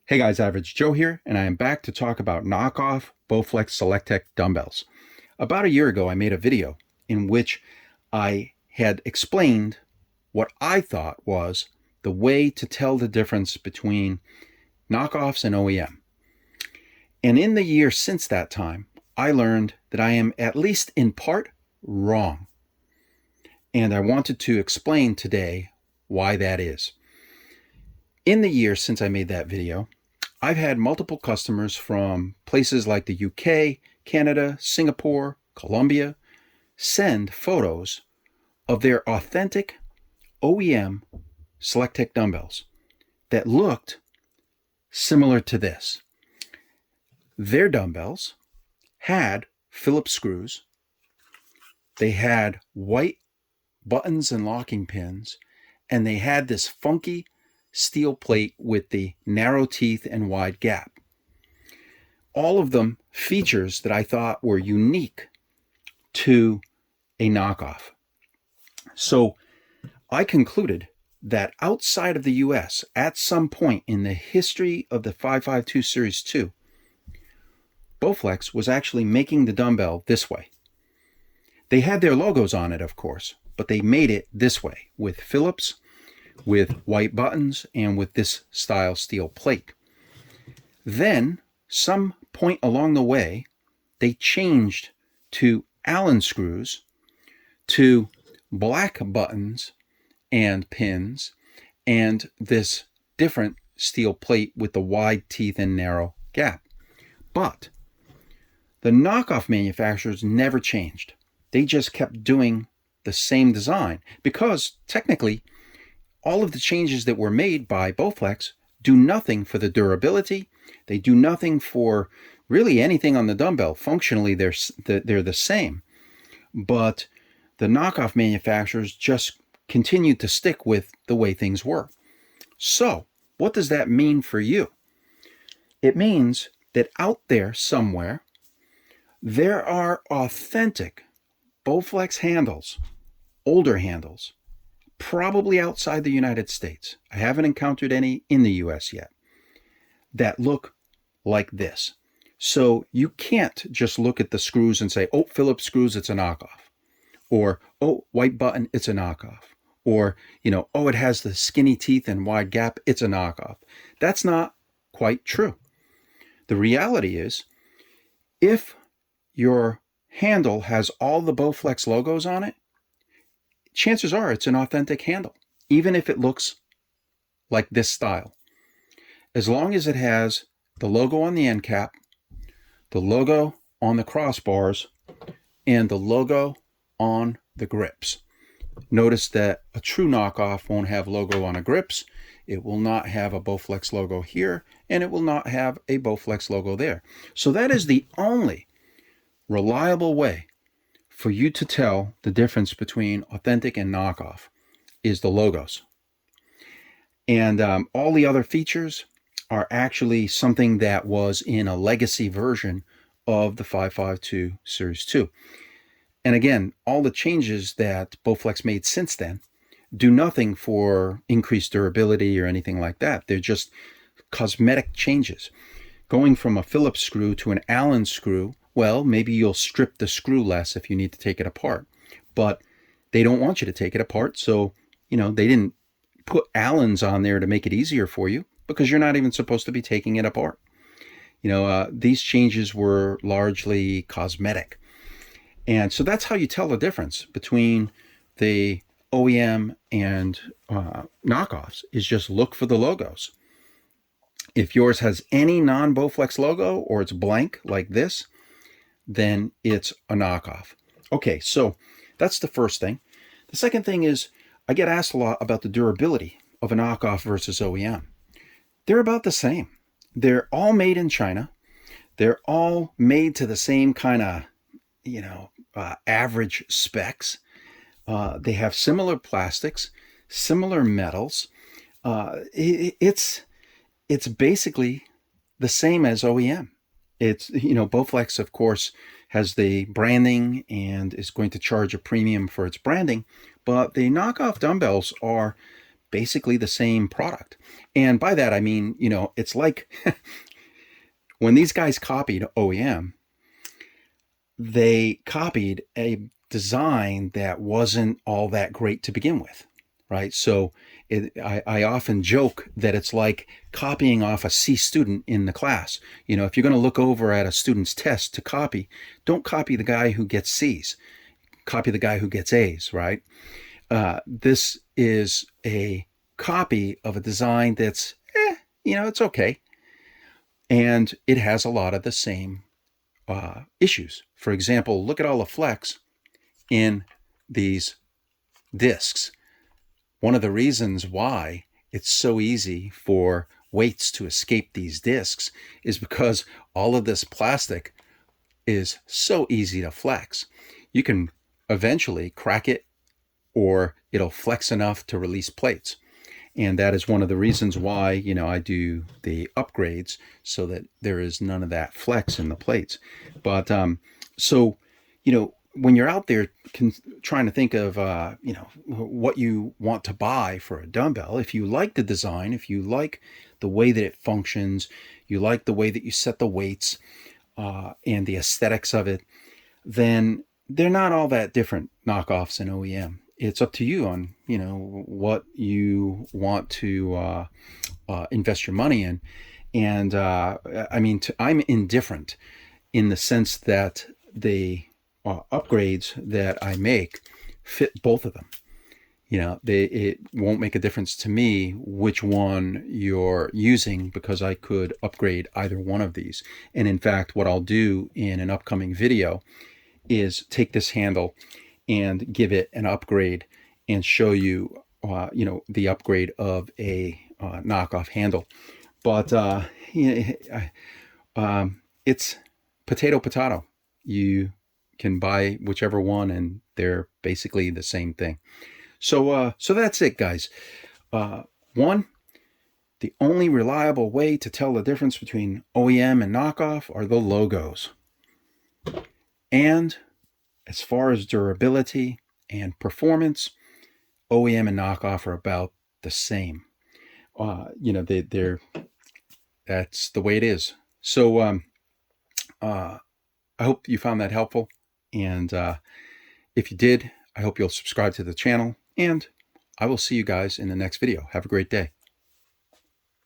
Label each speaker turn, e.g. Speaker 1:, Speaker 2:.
Speaker 1: Hey guys, Average Joe here, and I am back to talk about Knockoff Bowflex SelectTech dumbbells. About a year ago, I made a video in which I had explained what I thought was the way to tell the difference between knockoffs and OEM. And in the year since that time, I learned that I am at least in part wrong. And I wanted to explain today why that is. In the year since I made that video, I've had multiple customers from places like the UK, Canada, Singapore, Colombia, send photos of their authentic OEM SelectTech dumbbells that looked similar to this. Their dumbbells had Phillips screws, they had white buttons and locking pins, and they had this funky steel plate with the narrow teeth and wide gap. All of them features that I thought were unique to a knockoff. So I concluded that outside of the US, at some point in the history of the 552 Series 2, Bowflex was actually making the dumbbell this way. They had their logos on it, of course, but they made it this way with Phillips, with white buttons, and with this style steel plate. Then, some point along the way, they changed to Allen screws, to black buttons and pins, and this different steel plate with the wide teeth and narrow gap. But the knockoff manufacturers never changed. They just kept doing the same design because technically all of the changes that were made by Bowflex do nothing for the durability. They do nothing for really anything on the dumbbell. Functionally, they're the same. But the knockoff manufacturers just continued to stick with the way things were. So, what does that mean for you? It means that out there somewhere, there are authentic Bowflex handles, older handles, probably outside the United States. I haven't encountered any in the US yet that look like this. So you can't just look at the screws and say, oh, Phillips screws, it's a knockoff. Or, oh, white button, it's a knockoff. Or, oh, it has the skinny teeth and wide gap, it's a knockoff. That's not quite true. The reality is, if your handle has all the Bowflex logos on it, chances are it's an authentic handle, even if it looks like this style. As long as it has the logo on the end cap, the logo on the crossbars, and the logo on the grips. Notice that a true knockoff won't have logo on the grips. It will not have a Bowflex logo here, and it will not have a Bowflex logo there. So that is the only reliable way for you to tell the difference between authentic and knockoff is the logos. And all the other features are actually something that was in a legacy version of the 552 Series 2. And again, all the changes that Bowflex made since then do nothing for increased durability or anything like that. They're just cosmetic changes. Going from a Phillips screw to an Allen screw, well, maybe you'll strip the screw less if you need to take it apart. But they don't want you to take it apart, so, they didn't put Allens on there to make it easier for you because you're not even supposed to be taking it apart. These changes were largely cosmetic. And so that's how you tell the difference between the OEM and knockoffs, is just look for the logos. If yours has any non-Bowflex logo or it's blank like this, then it's a knockoff. Okay, so that's the first thing. The second thing is I get asked a lot about the durability of a knockoff versus OEM. They're about the same. They're all made in China. They're all made to the same kind of, average specs. They have similar plastics, similar metals. It's basically the same as OEM. It's, Bowflex, of course, has the branding and is going to charge a premium for its branding, but the knockoff dumbbells are basically the same product. And by that, I mean, you know, it's like when these guys copied OEM, they copied a design that wasn't all that great to begin with, right? So I often joke that it's like copying off a C student in the class. You know, if you're going to look over at a student's test to copy, don't copy the guy who gets C's. Copy the guy who gets A's, right? This is a copy of a design that's, you know, it's okay. And it has a lot of the same issues. For example, look at all the flex in these discs. One of the reasons why it's so easy for weights to escape these discs is because all of this plastic is so easy to flex. You can eventually crack it, or it'll flex enough to release plates. And that is one of the reasons why, you know, I do the upgrades so that there is none of that flex in the plates. But so, you know, when you're out there trying to think of, you know, what you want to buy for a dumbbell, if you like the design, if you like the way that it functions, you like the way that you set the weights and the aesthetics of it, then they're not all that different, knockoffs and OEM. It's up to you on, you know, what you want to invest your money in. And I mean, I'm indifferent in the sense that the upgrades that I make fit both of them. You know, it won't make a difference to me which one you're using, because I could upgrade either one of these. And in fact, what I'll do in an upcoming video is take this handle and give it an upgrade and show you, you know, the upgrade of a knockoff handle. But it's potato. You can buy whichever one, and they're basically the same thing. So that's it, guys. One, the only reliable way to tell the difference between OEM and knockoff are the logos. And as far as durability and performance, OEM and knockoff are about the same. You know, that's the way it is. So I hope you found that helpful. And if you did, I hope you'll subscribe to the channel. And I will see you guys in the next video. Have a great day.